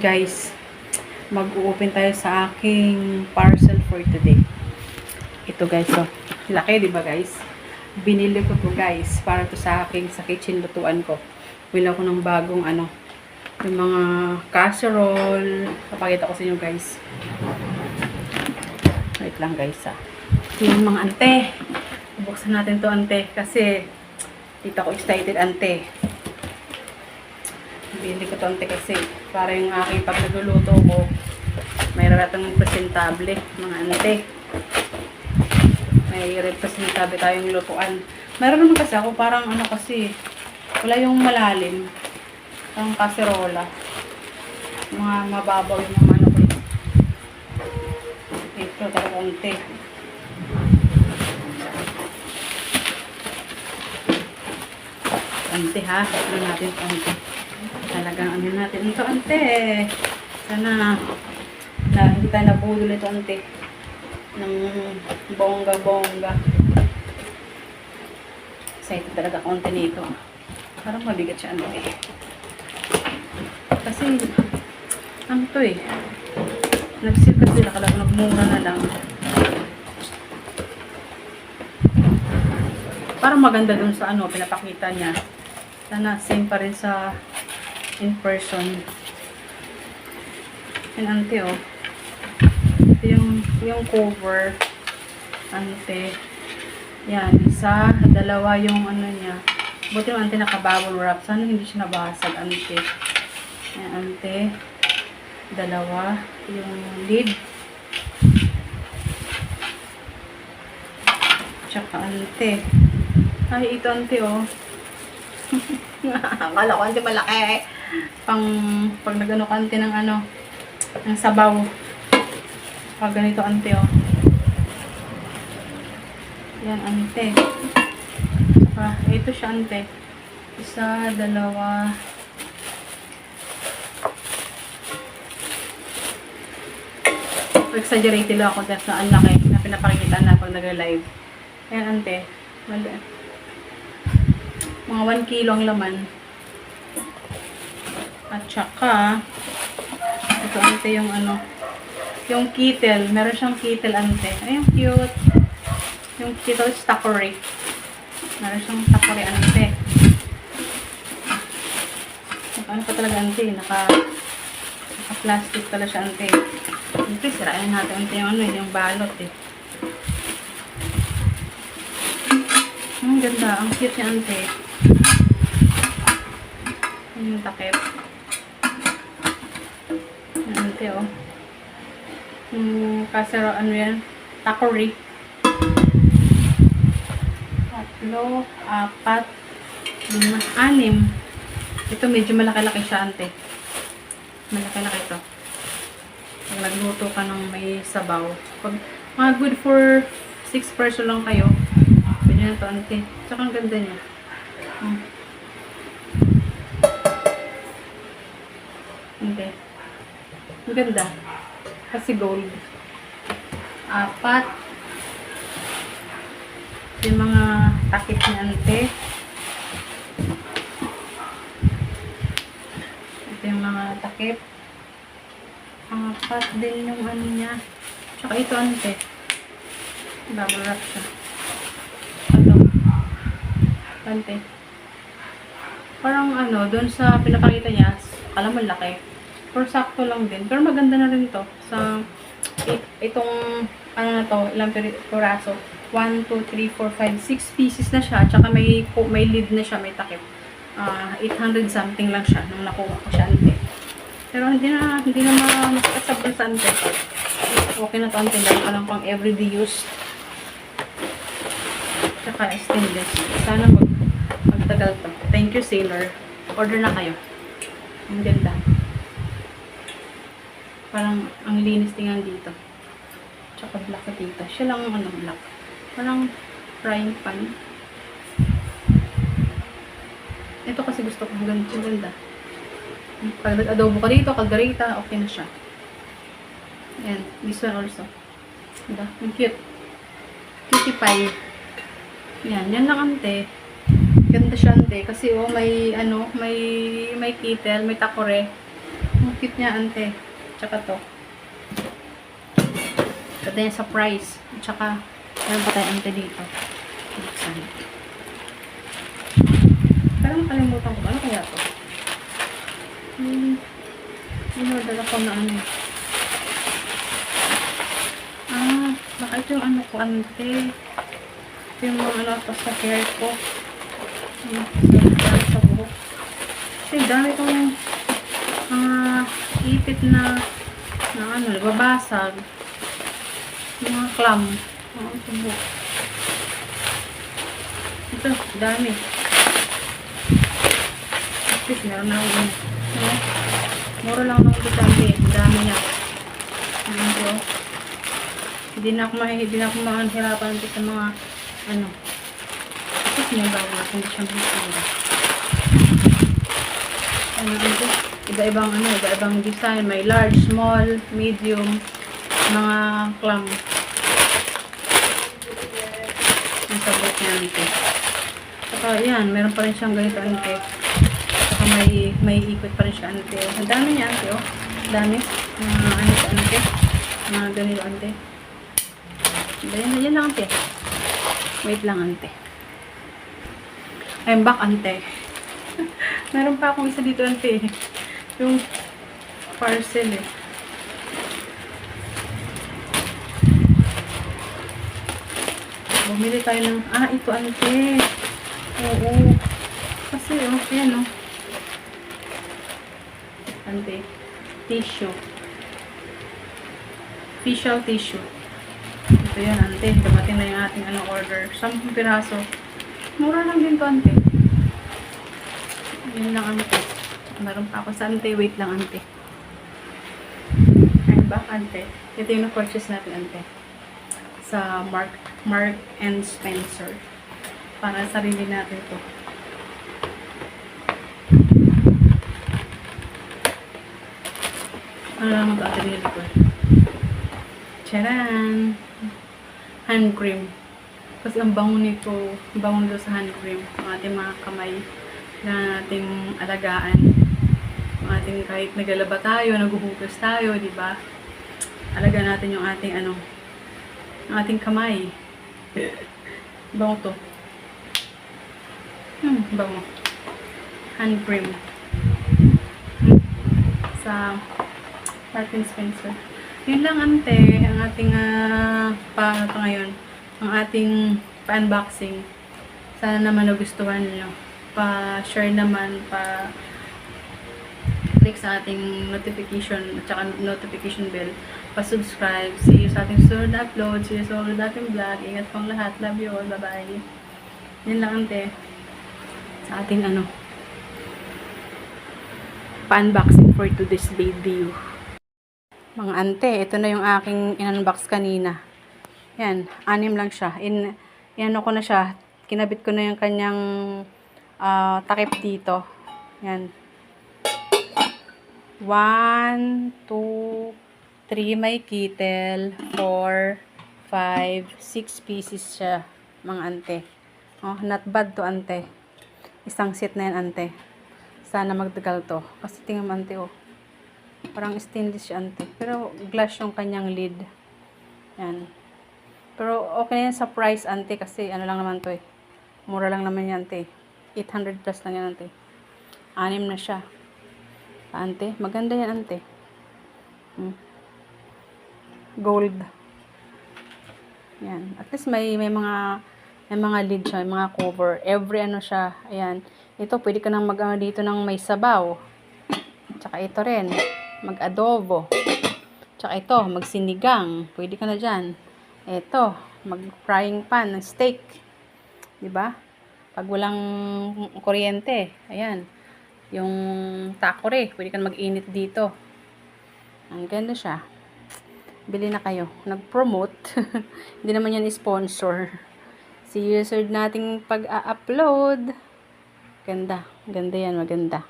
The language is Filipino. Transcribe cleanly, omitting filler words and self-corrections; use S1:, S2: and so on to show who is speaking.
S1: Guys, mag-open tayo sa aking parcel for today. Ito guys, oh. Laki, di ba guys? Binili ko to guys, para to sa aking sa kitchen lutuan ko. Bili ako ng bagong yung mga casserole. Papakita ko sa inyo guys. Wait lang guys Yung mga ante. Buksan natin to ante kasi dito ako excited ante. Bili ko to ante kasi para yung aking pag nagluluto ko may raratang presentable mga ante. May representable tayong lutuan. Meron naman kasi ako parang kasi wala yung malalim. Parang kaserola. Mga mababaw yung mga ko. Ito talaga ante. Ante ha. Ano natin ante. Talagang natin ito ante. Sana hindi tayo nabudol ito ante. Ng bongga-bongga. Excited talaga konti nito. Parang mabigat siya ante. Kasi to nag-sale kasi nakala ko nagmura na lang. Parang maganda dun sa pinapakita niya. Sana same pa rin sa in person. And ante yung cover ante. Yan, isa, dalawa yung niya. Buti yung ante naka-bubble wrap. Sana hindi siya nabasag ante. Yan ante. Dalawa yung lid. Tsaka ante. Ay, ito ante akala ko ante malaki. Pag nag-ano ka ante ng ng sabaw. Pag ganito ante Yan ante. Ito siya ante. Isa, dalawa. Exaggerated lang ako dahil ang laki na pinapakita na pag nag-live. Ayan ante. Mga 1 kilo ang laman. At saka ito ante yung yung kettle. Meron siyang kettle ante. Ay, yung cute. Yung kettle is takory. Meron siyang takory ante. Ano pa talaga ante? Naka-plastic pala siya ante. Siyempre, sirain natin ante yung balot Ang ganda. Ang cute niya ante. Yung takip. Yan ante kasero yan? Takory. 3, 4, 5, 6. Ito medyo malaki-laki siya ante. Malaki-laki ito. Pag nagluto ka ng may sabaw. Pag mga good for 6 person lang kayo. Pwede na ito ante. Tsaka ang ganda niya. Ante. Ang ganda. Kasi gold. 4. Yung mga takip niya ante. Ito yung mga takip. 4 din yung niya. Tsaka ito ante. Bubble wrap siya. Ito. Ante. Parang doon sa pinapakita niya, alam mo laki. Pero sakto lang din. Pero maganda na rin to. Sa itong na to, ilang piraso. 1, 2, 3, 4, 5, 6 pieces na siya. Tsaka may lid na siya, may takip. 800 something lang siya nung nakuha ko siya ante. Pero hindi na makasabon sa ante. Okay na to ante. Dahil pa lang pang everyday use. Tsaka stainless. Sana magtagal to. Thank you, Sailor. Order na kayo. Ang ganda. Parang ang linis tingnan dito. Tsaka black dito. Siya lang black. Parang frying pan. Ito kasi gusto ko. Ang ganda. Pag nag-adobo ka dito, kaldereta, okay na siya. Ayan. This one also. Diba? Ang cute. Cutie pie. Yan. Yan lang ante. Ganda siya ante. Kasi may kettle, may takore. Ang cute niya, ante. Tsaka to. Ito yan sa price. Tsaka, meron pa tayo ante dito. Buksan. Pero nakalimutan ko. Ano kaya to? Inorder ako na ano. Baka ito yung ano ko, ante. Ito yung mga ano pa sa hair ko. Sa buhok. Kasi dami kong mga ipit na ano, babasag. Mga clam. Sa buhok. Ito, dami. At least, meron na ako. Mura lang nung dami. Dami niya. Ito. Hindi na ako mahihirapan sa mga ano. Tapos niya bago natin hindi siya bisura. Ano ito? Iba-ibang design. May large, small, medium, mga clam. Ang sabot niya ante. Saka yan, meron pa rin siyang ganito ante. Saka may ikot pa rin siya ante. Ang dami niya ante, oh. Dami. Ano ito ante. Mga ganito ante. Yan lang ante. Wait lang ante. I'm back ante. Meron pa akong isa dito ante. Yung parcel eh. Bumili tayo ng ito ante. Oo. Kasi yan ante. Tissue. Facial tissue. Ito yan, ante. Dumating na yung ating order. 10 piraso. Mura lang din to, ante. Yan lang, ante. Meron pa ako sa ante. Wait lang, ante. I'm back, ante. Ito yung na-purchase natin, ante. Sa Mark and Spencer. Para sarili natin to. Ano lang ito, ate, binili ko. Charan! Hand cream. Kasi ang bango nito sa hand cream. Ang ating mga kamay na ating alagaan. Ang ating kahit naglalaba tayo, naghuhugas tayo, di ba? Alagaan natin yung ating ang ating kamay. Bango to. Bango. Hand cream. Sa Martin Spencer. Yun lang ante, ang ating ngayon, ang ating pa-unboxing. Sana naman nagustuhan niyo. Pa-share naman, pa-click sa ating notification at saka notification bell. Pa-subscribe. See you sa ating susunod na upload. See you sa ulit ating vlog. Ingat pong lahat. Love you all. Bye-bye. Yun lang ante. Sa ating pa-unboxing for today's video. Mga ante, ito na yung aking in-unbox kanina. Yan, 6 lang siya. Yan ko na siya. Kinabit ko na yung kanyang takip dito. Yan. 1, 2, 3 may kittel, 4, 5, 6 pieces siya, mga ante. Oh, not bad to ante. Isang set na yan ante. Sana magdagal to. Kasi tingnan mo ante, oh. Parang stainless siya ante. Pero glass yung kanyang lid. Yan. Pero okay na yan sa price ante kasi ano lang naman to eh. Mura lang naman yan ante. 800 plus lang yan ante. 6 na siya. Ante. Maganda yan ante. Gold. Yan. At least may mga lid siya. May mga cover. Every siya. Ayan. Ito pwede ka nang dito ng may sabaw. Tsaka ito rin. Mag-adobo. Tsaka ito, magsinigang. Pwede ka na dyan. Ito, mag-frying pan ng steak. Diba? Pag walang kuryente. Ayan. Yung takore. Pwede ka mag-init dito. Ang ganda siya. Bili na kayo. Nag-promote. Hindi naman yan sponsor. See you sa nating pag-upload. Ganda. Ganda yan. Maganda.